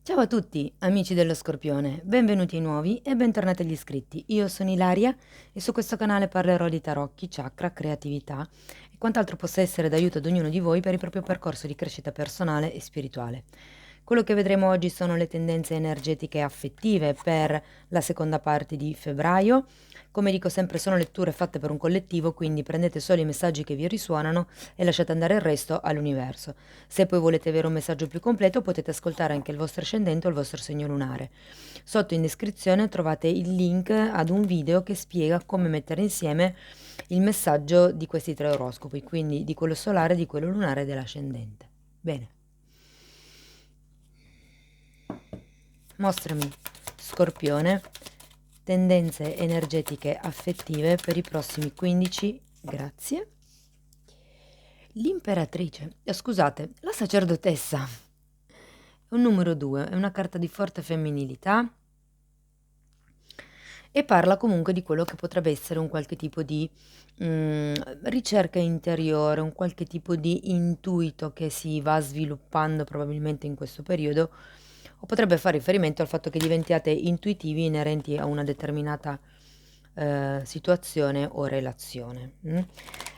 Ciao a tutti, amici dello Scorpione, benvenuti ai nuovi e bentornati agli iscritti. Io sono Ilaria e su questo canale parlerò di tarocchi, chakra, creatività e quant'altro possa essere d'aiuto ad ognuno di voi per il proprio percorso di crescita personale e spirituale. Quello che vedremo oggi sono le tendenze energetiche e affettive per la seconda parte di febbraio. Come dico sempre, sono letture fatte per un collettivo, quindi prendete solo i messaggi che vi risuonano e lasciate andare il resto all'universo. Se poi volete avere un messaggio più completo potete ascoltare anche il vostro ascendente o il vostro segno lunare. Sotto in descrizione trovate il link ad un video che spiega come mettere insieme il messaggio di questi tre oroscopi, quindi di quello solare, di quello lunare e dell'ascendente. Bene. Mostrami, Scorpione, tendenze energetiche affettive per i prossimi 15, grazie. L'imperatrice, scusate, la sacerdotessa. È un numero 2, è una carta di forte femminilità e parla comunque di quello che potrebbe essere un qualche tipo di ricerca interiore, un qualche tipo di intuito che si va sviluppando probabilmente in questo periodo, o potrebbe fare riferimento al fatto che diventiate intuitivi inerenti a una determinata situazione o relazione.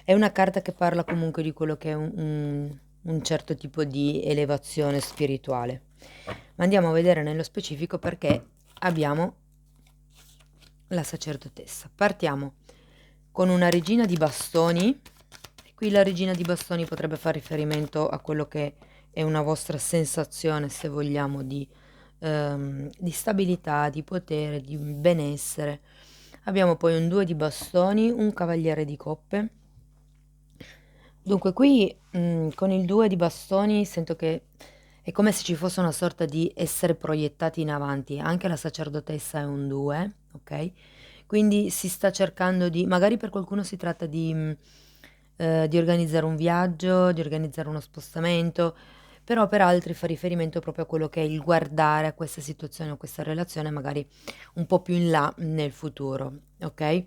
È una carta che parla comunque di quello che è un certo tipo di elevazione spirituale. Ma andiamo a vedere nello specifico perché abbiamo la sacerdotessa. Partiamo con una regina di bastoni. E qui la regina di bastoni potrebbe fare riferimento a quello che è una vostra sensazione, se vogliamo, di stabilità, di potere, di benessere. Abbiamo poi un 2 di bastoni, un cavaliere di coppe. Dunque qui con il 2 di bastoni sento che è come se ci fosse una sorta di essere proiettati in avanti. Anche la sacerdotessa è un 2, ok? Quindi si sta cercando di, magari per qualcuno si tratta di organizzare un viaggio, di organizzare uno spostamento, però per altri fa riferimento proprio a quello che è il guardare a questa situazione, a questa relazione, magari un po' più in là nel futuro, ok?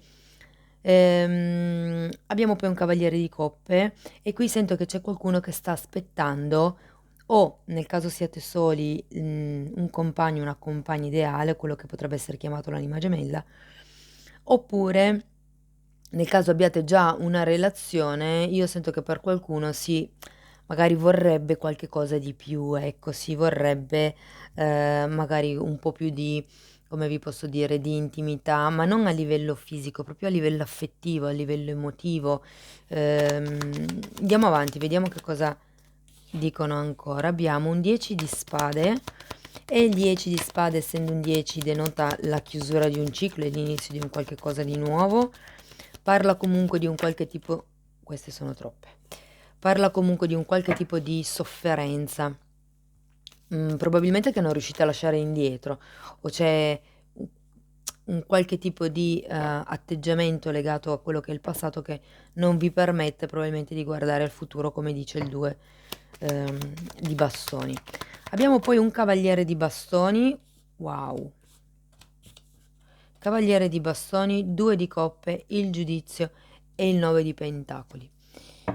Abbiamo poi un cavaliere di coppe e qui sento che c'è qualcuno che sta aspettando o, nel caso siate soli, un compagno, una compagna ideale, quello che potrebbe essere chiamato l'anima gemella, oppure nel caso abbiate già una relazione, io sento che per qualcuno si magari vorrebbe qualche cosa di più, ecco, si vorrebbe magari un po' più di, come vi posso dire, di intimità, ma non a livello fisico, proprio a livello affettivo, a livello emotivo. Andiamo avanti, vediamo che cosa dicono ancora. Abbiamo un 10 di spade e il 10 di spade, essendo un 10, denota la chiusura di un ciclo e l'inizio di un qualche cosa di nuovo. Parla comunque di un qualche tipo, queste sono troppe, parla comunque di un qualche tipo di sofferenza, probabilmente che non riuscite a lasciare indietro, o c'è un un qualche tipo di atteggiamento legato a quello che è il passato che non vi permette probabilmente di guardare al futuro, come dice il 2 ehm, di bastoni. Abbiamo poi un cavaliere di bastoni, wow, cavaliere di bastoni, 2 di coppe, il giudizio e il 9 di pentacoli.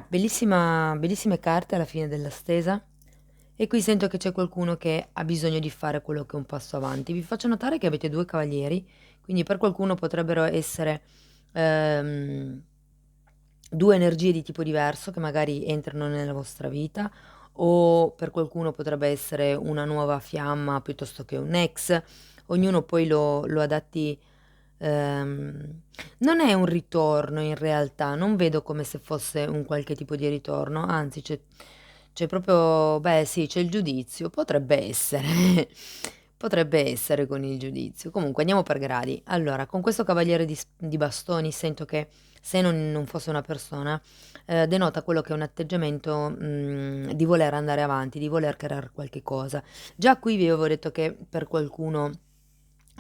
Bellissime carte alla fine della stesa. E qui sento che c'è qualcuno che ha bisogno di fare quello che è un passo avanti. Vi faccio notare che avete due cavalieri, quindi per qualcuno potrebbero essere ehm, due energie di tipo diverso che magari entrano nella vostra vita, o per qualcuno potrebbe essere una nuova fiamma piuttosto che un ex. Ognuno poi lo adatti. Non è un ritorno in realtà, non vedo come se fosse un qualche tipo di ritorno, anzi c'è proprio, beh sì, c'è il giudizio, potrebbe essere, potrebbe essere con il giudizio. Comunque andiamo per gradi. Allora, con questo cavaliere di bastoni sento che se non fosse una persona, denota quello che è un atteggiamento di voler andare avanti, di voler creare qualche cosa. Già qui vi avevo detto che per qualcuno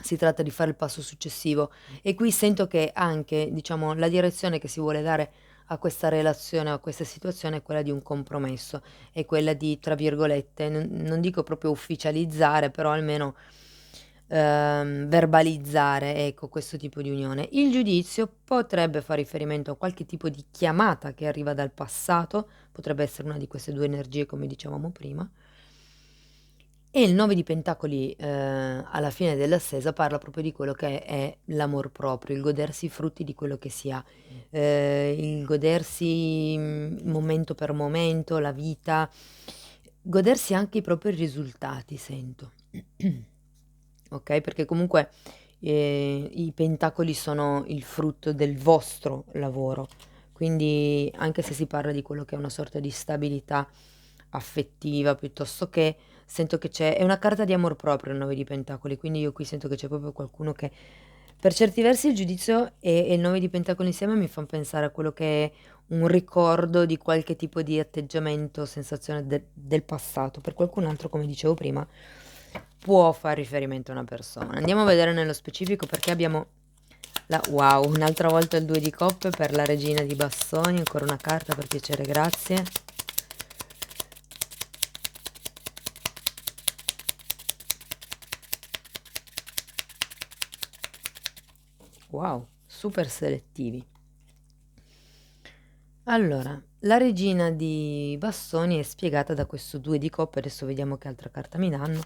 si tratta di fare il passo successivo e qui sento che anche, diciamo, la direzione che si vuole dare a questa relazione, a questa situazione è quella di un compromesso, è quella di, tra virgolette, non dico proprio ufficializzare, però almeno verbalizzare, ecco, questo tipo di unione. Il giudizio potrebbe fare riferimento a qualche tipo di chiamata che arriva dal passato, potrebbe essere una di queste due energie, come dicevamo prima. E il 9 di pentacoli, alla fine dell'assesa parla proprio di quello che è l'amor proprio, il godersi i frutti di quello che si ha, il godersi, momento per momento, la vita, godersi anche i propri risultati sento. Okay, perché comunque, i pentacoli sono il frutto del vostro lavoro, quindi anche se si parla di quello che è una sorta di stabilità affettiva piuttosto che, sento che è una carta di amor proprio il 9 di pentacoli, quindi io qui sento che c'è proprio qualcuno che per certi versi il giudizio e il 9 di pentacoli insieme mi fan pensare a quello che è un ricordo di qualche tipo di atteggiamento, sensazione del passato. Per qualcun altro, come dicevo prima, può far riferimento a una persona. Andiamo a vedere nello specifico perché abbiamo wow, un'altra volta il 2 di coppe per la regina di bastoni, ancora una carta per piacere, grazie. Wow, super selettivi. Allora, la regina di bastoni è spiegata da questo 2 di coppe, adesso vediamo che altra carta mi danno.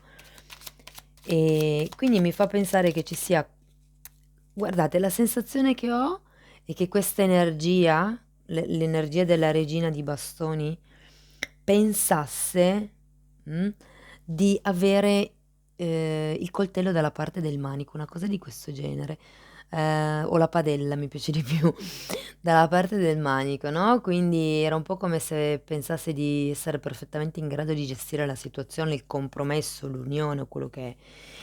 E quindi mi fa pensare che ci sia, guardate, la sensazione che ho è che questa energia, l'energia della regina di bastoni, pensasse, mh, di avere il coltello dalla parte del manico, una cosa di questo genere. O la padella mi piace di più, dalla parte del manico, no, quindi era un po' come se pensasse di essere perfettamente in grado di gestire la situazione, il compromesso, l'unione o quello che è.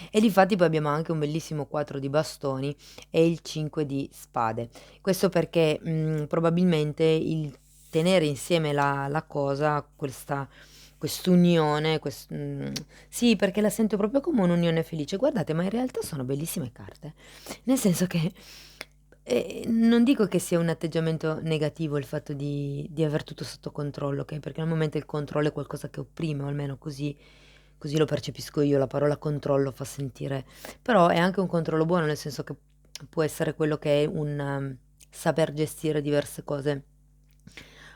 E difatti poi abbiamo anche un bellissimo 4 di bastoni e il 5 di spade. Questo perché, probabilmente il tenere insieme la cosa, quest'unione, sì, perché la sento proprio come un'unione felice. Guardate, ma in realtà sono bellissime carte. Nel senso che, non dico che sia un atteggiamento negativo il fatto di aver tutto sotto controllo, okay, perché al momento il controllo è qualcosa che opprime, o almeno così lo percepisco io, la parola controllo fa sentire, però è anche un controllo buono, nel senso che può essere quello che è un saper gestire diverse cose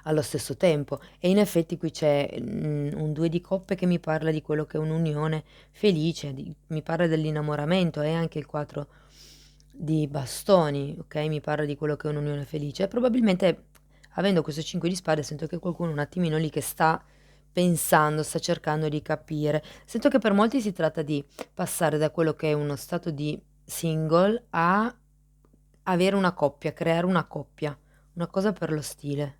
allo stesso tempo. E in effetti qui c'è, un 2 di coppe che mi parla di quello che è un'unione felice, mi parla dell'innamoramento, e anche il 4 di bastoni, okay, mi parla di quello che è un'unione felice. E probabilmente, avendo questo 5 di spade, sento che qualcuno un attimino lì che sta pensando, sta cercando di capire. Sento che per molti si tratta di passare da quello che è uno stato di single a avere una coppia, creare una coppia, una cosa per lo stile.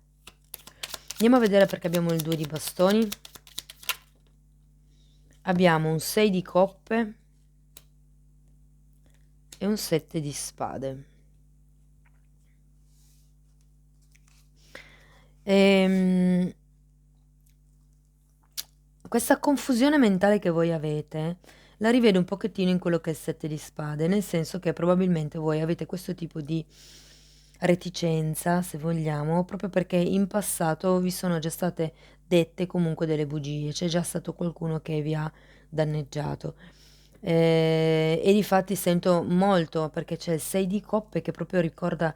Andiamo a vedere perché abbiamo il 2 di bastoni. Abbiamo un 6 di coppe e un 7 di spade. Questa confusione mentale che voi avete, la rivedo un pochettino in quello che è il 7 di spade, nel senso che probabilmente voi avete questo tipo di reticenza, se vogliamo, proprio perché in passato vi sono già state dette comunque delle bugie, c'è già stato qualcuno che vi ha danneggiato. E difatti sento molto, perché c'è il 6 di coppe che proprio ricorda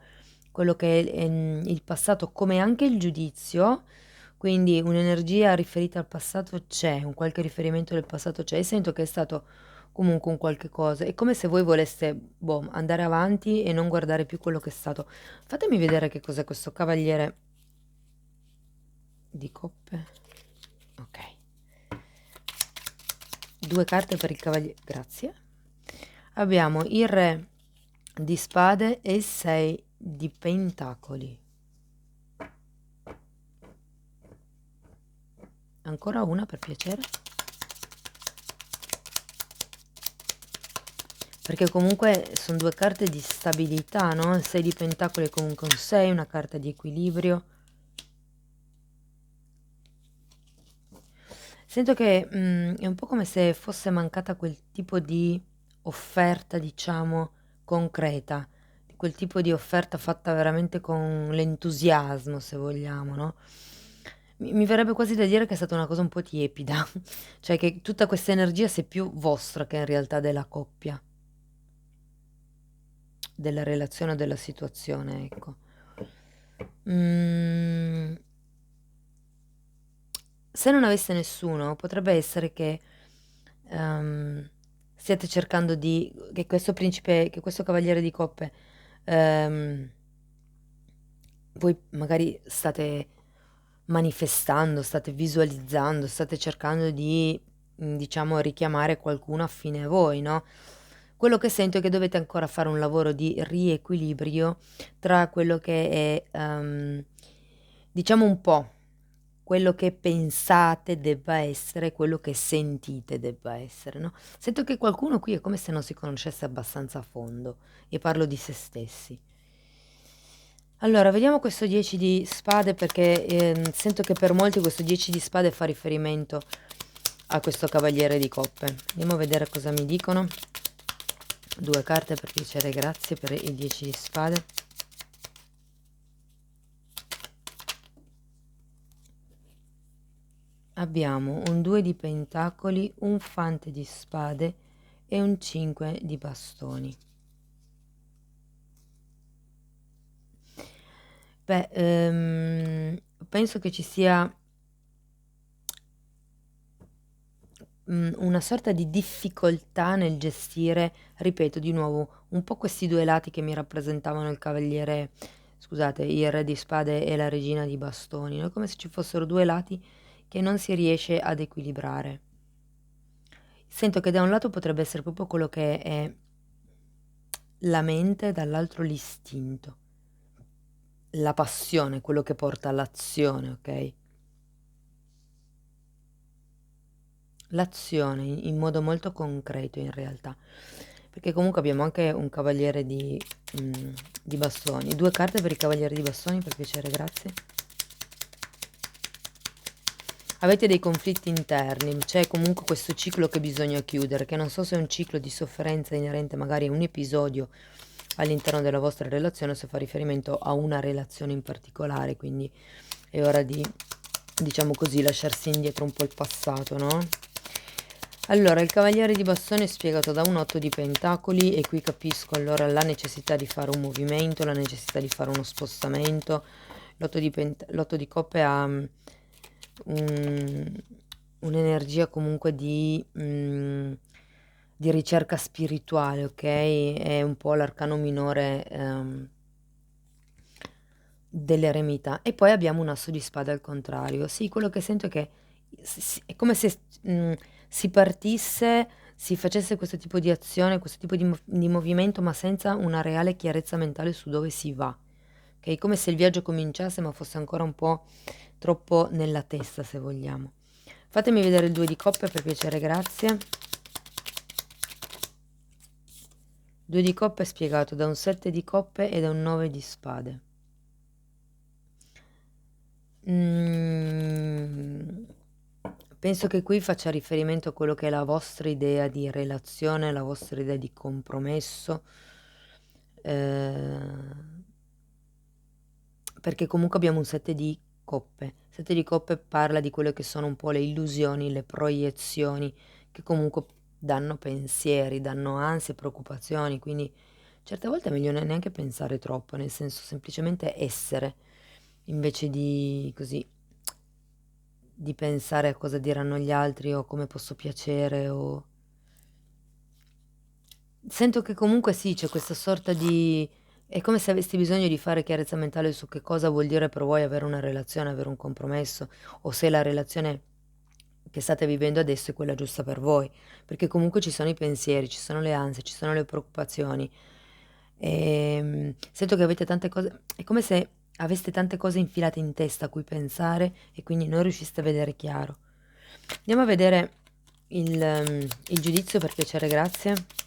quello che è, il passato, come anche il giudizio, quindi un'energia riferita al passato c'è, un qualche riferimento del passato c'è, e sento che è stato comunque un qualche cosa. È come se voi voleste, boh, andare avanti e non guardare più quello che è stato. Fatemi vedere che cos'è questo cavaliere di coppe. Ok. Due carte per il cavaliere. Grazie. Abbiamo il re di spade e il 6 di pentacoli. Ancora una per piacere. Perché comunque sono due carte di stabilità, no? Il 6 di pentacoli è comunque un 6, una carta di equilibrio. Sento che è un po' come se fosse mancata quel tipo di offerta, diciamo, concreta, di quel tipo di offerta fatta veramente con l'entusiasmo, se vogliamo, no? Mi verrebbe quasi da dire che è stata una cosa un po' tiepida, cioè che tutta questa energia sia più vostra che in realtà della coppia, della relazione o della situazione, ecco. Mm, Se non avesse nessuno, potrebbe essere che ehm, stiate cercando che questo principe, che questo cavaliere di coppe, ehm, voi magari state manifestando, state visualizzando, state cercando di, diciamo, richiamare qualcuno affine a voi, no? Quello che sento è che dovete ancora fare un lavoro di riequilibrio tra quello che è, diciamo un po' quello che pensate debba essere, quello che sentite debba essere, no? Sento che qualcuno qui è come se non si conoscesse abbastanza a fondo, e parlo di se stessi. Allora, vediamo questo 10 di spade perché sento che per molti questo 10 di spade fa riferimento a questo cavaliere di coppe. Andiamo a vedere cosa mi dicono. Due carte per piacere, grazie per il 10 di spade. Abbiamo un 2 di pentacoli, un fante di spade e un 5 di bastoni. Beh, penso che ci sia una sorta di difficoltà nel gestire, ripeto di nuovo, un po' questi due lati che mi rappresentavano il cavaliere, scusate, il re di spade e la regina di bastoni, no? Come se ci fossero due lati che non si riesce ad equilibrare. Sento che da un lato potrebbe essere proprio quello che è la mente, dall'altro l'istinto, la passione, quello che porta all'azione, ok? L'azione in modo molto concreto in realtà, perché comunque abbiamo anche un cavaliere di bastoni. Due carte per il cavaliere di bastoni, per piacere, grazie. Avete dei conflitti interni, c'è comunque questo ciclo che bisogna chiudere, che non so se è un ciclo di sofferenza inerente magari a un episodio all'interno della vostra relazione o se fa riferimento a una relazione in particolare, quindi è ora di, diciamo così, lasciarsi indietro un po' il passato, no? Allora, il cavaliere di bastoni è spiegato da un 8 di pentacoli e qui capisco allora la necessità di fare un movimento, la necessità di fare uno spostamento. L'otto di coppe ha un- un'energia comunque di ricerca spirituale, ok? È un po' l'arcano minore dell'eremita. E poi abbiamo un asso di spade al contrario. Sì, quello che sento è che è come se si partisse, si facesse questo tipo di azione, questo tipo di movimento, ma senza una reale chiarezza mentale su dove si va. Ok? Come se il viaggio cominciasse, ma fosse ancora un po' troppo nella testa, se vogliamo. Fatemi vedere il 2 di coppe per piacere, grazie. 2 di coppe è spiegato da un 7 di coppe e da un 9 di spade. Mm, penso che qui faccia riferimento a quello che è la vostra idea di relazione, la vostra idea di compromesso, perché comunque abbiamo un 7 di coppe. 7 di coppe parla di quelle che sono un po' le illusioni, le proiezioni, che comunque danno pensieri, danno ansie, preoccupazioni, quindi certe volte è meglio neanche pensare troppo, nel senso semplicemente essere, invece di così, di pensare a cosa diranno gli altri o come posso piacere o... Sento che comunque sì, c'è questa sorta di... È come se avessi bisogno di fare chiarezza mentale su che cosa vuol dire per voi avere una relazione, avere un compromesso, o se la relazione che state vivendo adesso è quella giusta per voi, perché comunque ci sono i pensieri, ci sono le ansie, ci sono le preoccupazioni. Sento che avete tante cose, è come se aveste tante cose infilate in testa a cui pensare e quindi non riusciste a vedere chiaro. Andiamo a vedere il giudizio per piacere, grazie.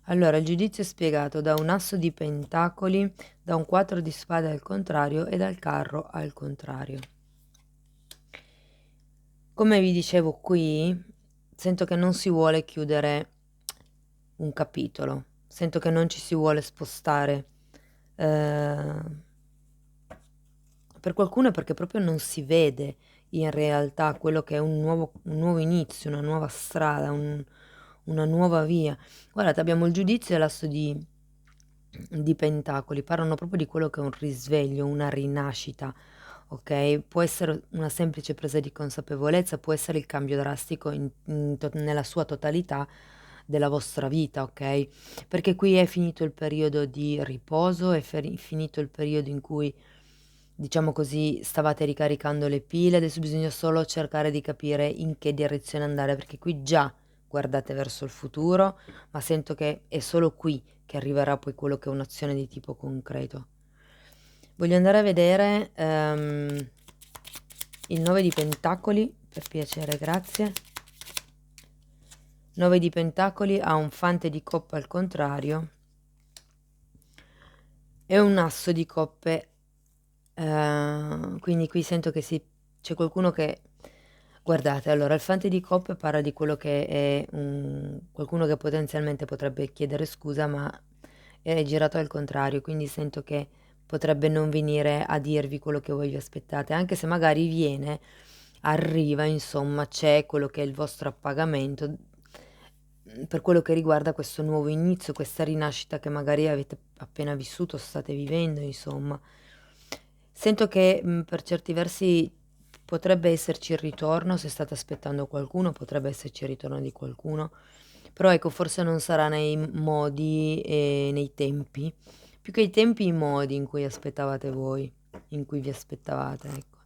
Allora, il giudizio è spiegato da un asso di pentacoli, da un 4 di spade al contrario e dal carro al contrario. Come vi dicevo qui, sento che non si vuole chiudere un capitolo, sento che non ci si vuole spostare. Eh, per qualcuno è perché proprio non si vede in realtà quello che è un nuovo inizio, una nuova strada, una nuova via. Guardate, abbiamo il giudizio e l'asso di pentacoli, parlano proprio di quello che è un risveglio, una rinascita, ok? Può essere una semplice presa di consapevolezza, può essere il cambio drastico nella sua totalità della vostra vita, ok? Perché qui è finito il periodo di riposo, è finito il periodo in cui, diciamo così, stavate ricaricando le pile, adesso bisogna solo cercare di capire in che direzione andare, perché qui già guardate verso il futuro, ma sento che è solo qui che arriverà poi quello che è un'azione di tipo concreto. Voglio andare a vedere il 9 di pentacoli, per piacere, grazie. 9 di pentacoli ha un fante di coppe al contrario e un asso di coppe, quindi qui sento che c'è qualcuno che... Guardate, allora il fante di coppe parla di quello che è qualcuno che potenzialmente potrebbe chiedere scusa, ma è girato al contrario, quindi sento che potrebbe non venire a dirvi quello che voi vi aspettate, anche se magari viene, arriva, insomma, c'è quello che è il vostro appagamento per quello che riguarda questo nuovo inizio, questa rinascita che magari avete appena vissuto, state vivendo, insomma. Sento che per certi versi potrebbe esserci il ritorno, se state aspettando qualcuno, potrebbe esserci il ritorno di qualcuno, però ecco, forse non sarà nei modi e nei tempi, più che i tempi, i modi in cui aspettavate voi, in cui vi aspettavate, ecco.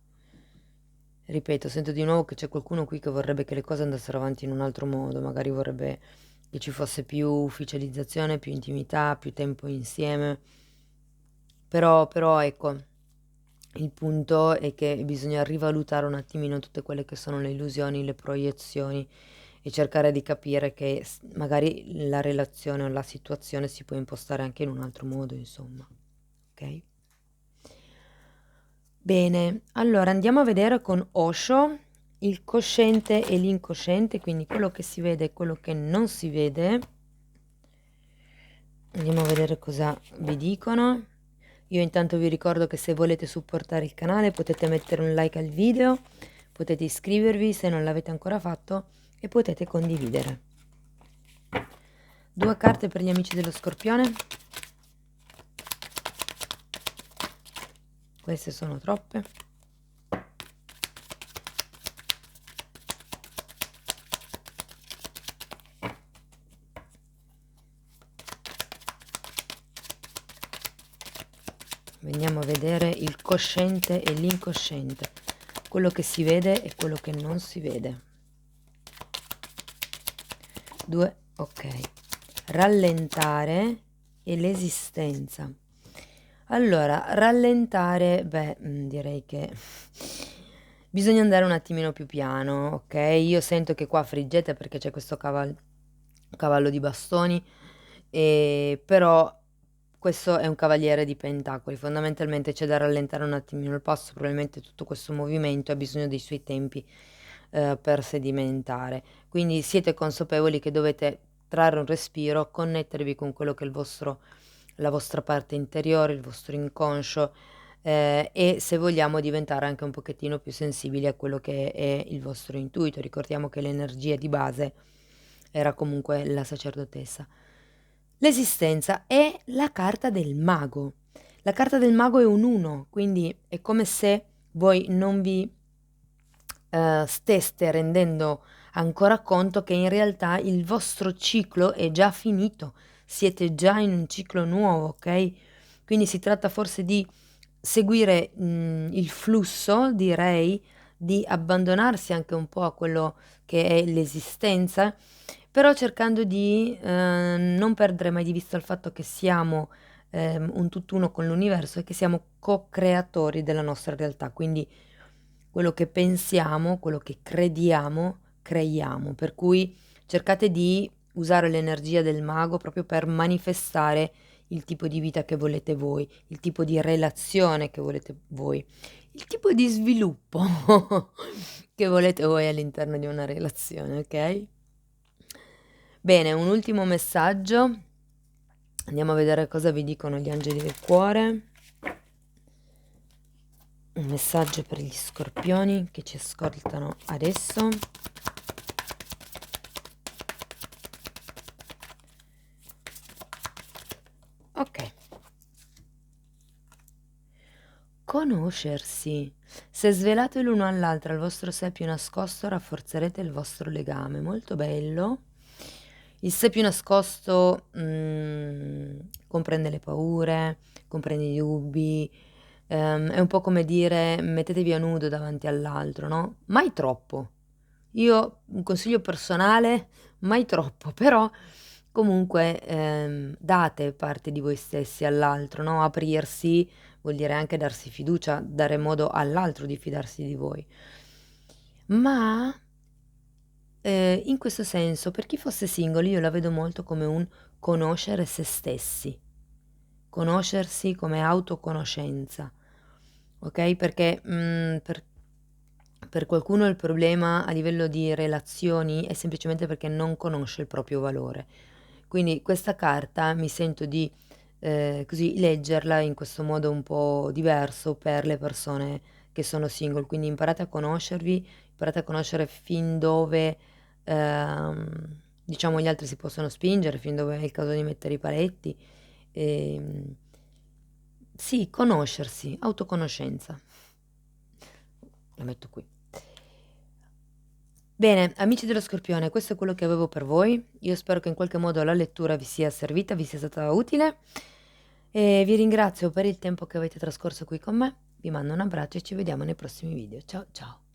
Ripeto, sento di nuovo che c'è qualcuno qui che vorrebbe che le cose andassero avanti in un altro modo, magari vorrebbe che ci fosse più ufficializzazione, più intimità, più tempo insieme. Però ecco, il punto è che bisogna rivalutare un attimino tutte quelle che sono le illusioni, le proiezioni e cercare di capire che magari la relazione o la situazione si può impostare anche in un altro modo, insomma. Ok? Bene, allora andiamo a vedere con Osho il cosciente e l'incosciente, quindi quello che si vede e quello che non si vede. Andiamo a vedere cosa vi dicono. Io intanto vi ricordo che se volete supportare il canale potete mettere un like al video, potete iscrivervi se non l'avete ancora fatto e potete condividere. 2 carte per gli amici dello Scorpione. Queste sono troppe. Andiamo a vedere il cosciente e l'incosciente, quello che si vede e quello che non si vede. 2, ok. Rallentare e l'esistenza. Allora, rallentare, direi che bisogna andare un attimino più piano, ok? Io sento che qua friggete perché c'è questo cavallo di bastoni, però questo è un cavaliere di pentacoli, fondamentalmente c'è da rallentare un attimino il passo, probabilmente tutto questo movimento ha bisogno dei suoi tempi per sedimentare, quindi siete consapevoli che dovete trarre un respiro, connettervi con quello che è la vostra parte interiore, il vostro inconscio, e se vogliamo diventare anche un pochettino più sensibili a quello che è il vostro intuito. Ricordiamo che l'energia di base era comunque la sacerdotessa. L'esistenza è la carta del mago. La carta del mago è un 1, quindi è come se voi non vi steste rendendo ancora conto che in realtà il vostro ciclo è già finito, siete già in un ciclo nuovo, ok? Quindi si tratta forse di seguire il flusso, direi, di abbandonarsi anche un po' a quello che è l'esistenza, però cercando di non perdere mai di vista il fatto che siamo un tutt'uno con l'universo e che siamo co-creatori della nostra realtà, quindi quello che pensiamo, quello che crediamo, creiamo, per cui cercate di usare l'energia del mago proprio per manifestare il tipo di vita che volete voi, il tipo di relazione che volete voi, il tipo di sviluppo che volete voi all'interno di una relazione, ok? Bene, un ultimo messaggio. Andiamo a vedere cosa vi dicono gli angeli del cuore. Un messaggio per gli scorpioni che ci ascoltano adesso. Ok. Conoscersi. Se svelate l'uno all'altra il vostro sé più nascosto, rafforzerete il vostro legame. Molto bello. Il sé più nascosto comprende le paure, comprende i dubbi, è un po' come dire mettetevi a nudo davanti all'altro, no? Mai troppo. Io, un consiglio personale, mai troppo, però comunque date parte di voi stessi all'altro, no? Aprirsi vuol dire anche darsi fiducia, dare modo all'altro di fidarsi di voi. Ma in questo senso, per chi fosse single, io la vedo molto come un conoscere se stessi, conoscersi come autoconoscenza, ok? Perché per qualcuno il problema a livello di relazioni è semplicemente perché non conosce il proprio valore. Quindi questa carta mi sento di così leggerla in questo modo un po' diverso per le persone che sono single. Quindi imparate a conoscervi, imparate a conoscere fin dove diciamo gli altri si possono spingere, fin dove è il caso di mettere i paletti. Ehm, sì, conoscersi, autoconoscenza. La metto qui. Bene, amici dello Scorpione, questo è quello che avevo per voi. Io spero che in qualche modo la lettura vi sia servita, vi sia stata utile e vi ringrazio per il tempo che avete trascorso qui con me. Vi mando un abbraccio e ci vediamo nei prossimi video. Ciao ciao!